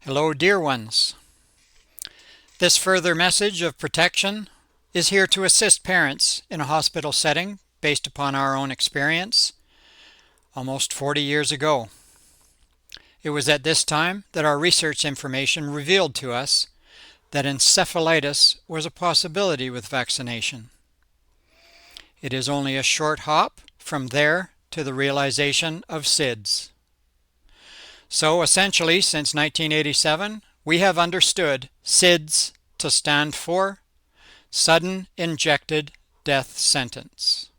Hello, dear ones. This further message of protection is here to assist parents in a hospital setting based upon our own experience almost 40 years ago. It was at this time that our research information revealed to us that encephalitis was a possibility with vaccination. It is only a short hop from there to the realization of SIDS. So essentially, since 1987, we have understood SIDS to stand for Sudden Injected Death Sentence.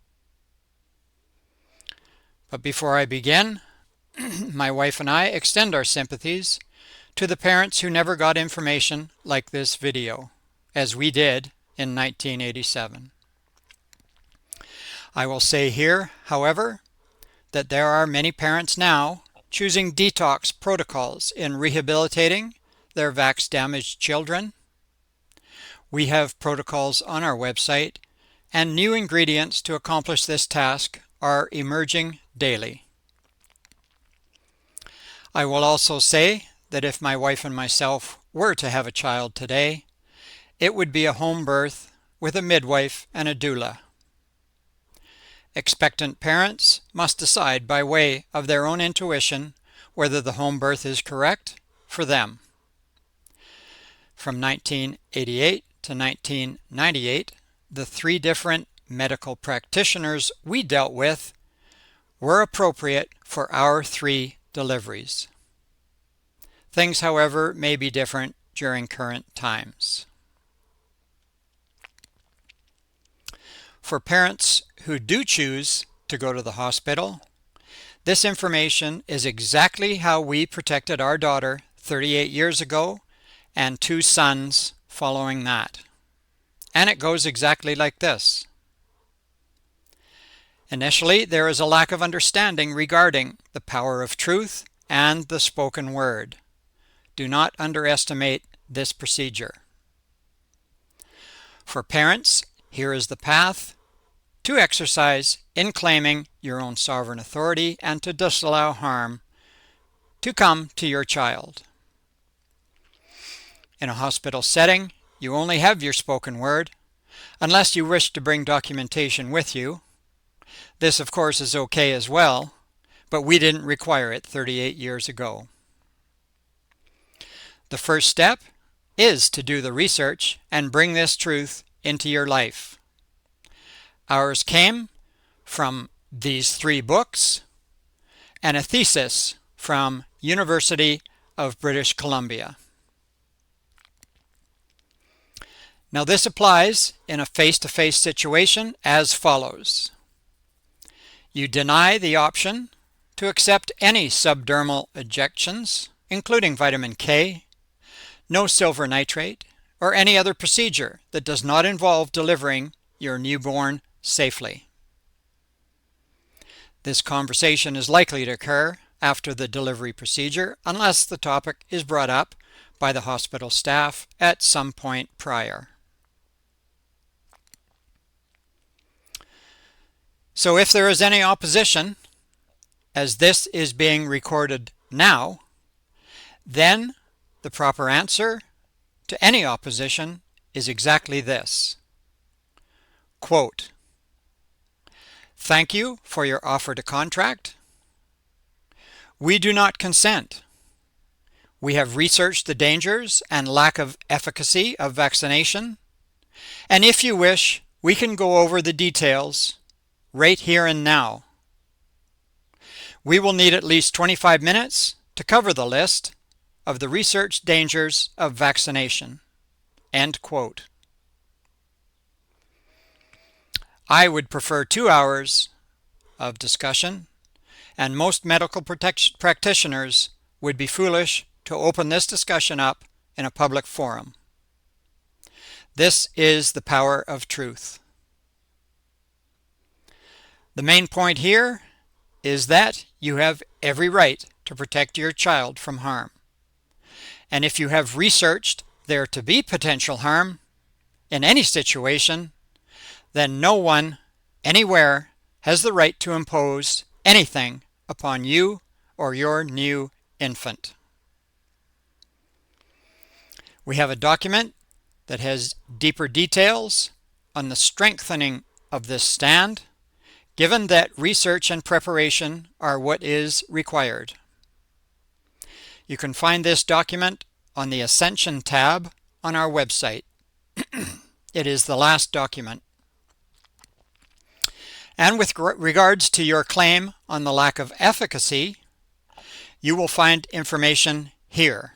But before I begin, my wife and I extend our sympathies to the parents who never got information like this video, as we did in 1987. I will say here, however, that there are many parents now choosing detox protocols in rehabilitating their vax-damaged children. We have protocols on our website, and new ingredients to accomplish this task are emerging daily. I will also say that if my wife and myself were to have a child today, it would be a home birth with a midwife and a doula. Expectant parents must decide by way of their own intuition whether the home birth is correct for them. From 1988 to 1998, the 3 different medical practitioners we dealt with were appropriate for our 3 deliveries. Things, however, may be different during current times. For parents who do choose to go to the hospital, this information is exactly how we protected our daughter 38 years ago and 2 sons following that. And it goes exactly like this. Initially, there is a lack of understanding regarding the power of truth and the spoken word. Do not underestimate this procedure. For parents, here is the path to exercise in claiming your own sovereign authority and to disallow harm to come to your child. In a hospital setting, you only have your spoken word, unless you wish to bring documentation with you. This, of course, is okay as well, but we didn't require it 38 years ago. The first step is to do the research and bring this truth into your life. Ours came from these 3 books and a thesis from University of British Columbia. Now this applies in a face-to-face situation as follows. You deny the option to accept any subdermal injections, including vitamin K, no silver nitrate, or any other procedure that does not involve delivering your newborn safely. This conversation is likely to occur after the delivery procedure unless the topic is brought up by the hospital staff at some point prior. So if there is any opposition, as this is being recorded now, then the proper answer to any opposition is exactly this. Quote, "Thank you for your offer to contract. We do not consent. We have researched the dangers and lack of efficacy of vaccination, and if you wish, we can go over the details right here and now. We will need at least 25 minutes to cover the list of the research dangers of vaccination." End quote. I would prefer 2 hours of discussion, and most medical practitioners would be foolish to open this discussion up in a public forum. This is the power of truth. The main point here is that you have every right to protect your child from harm. And if you have researched there to be potential harm in any situation, then no one, anywhere, has the right to impose anything upon you or your new infant. We have a document that has deeper details on the strengthening of this stand, given that research and preparation are what is required. You can find this document on the Ascension tab on our website. It is the last document. And with regards to your claim on the lack of efficacy, you will find information here.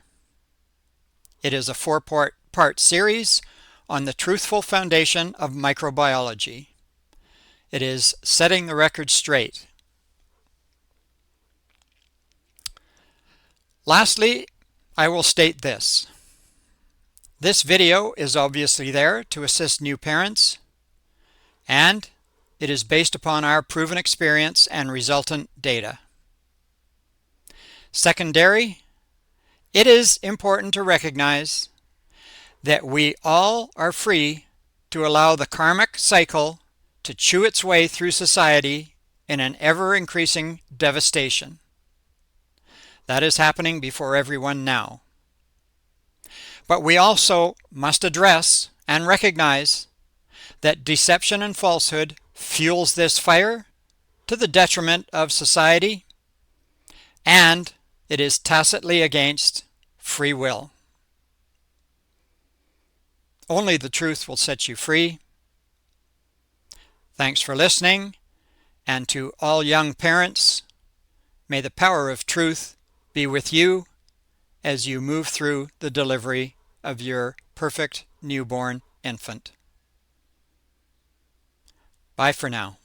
It is a four-part series on the truthful foundation of microbiology. It is setting the record straight. Lastly, I will state this. This video is obviously there to assist new parents, and it is based upon our proven experience and resultant data. Secondary, it is important to recognize that we all are free to allow the karmic cycle to chew its way through society in an ever-increasing devastation. That is happening before everyone now. But we also must address and recognize that deception and falsehood fuels this fire to the detriment of society, and it is tacitly against free will. Only the truth will set you free. Thanks for listening, and to all young parents, may the power of truth be with you as you move through the delivery of your perfect newborn infant. Bye for now.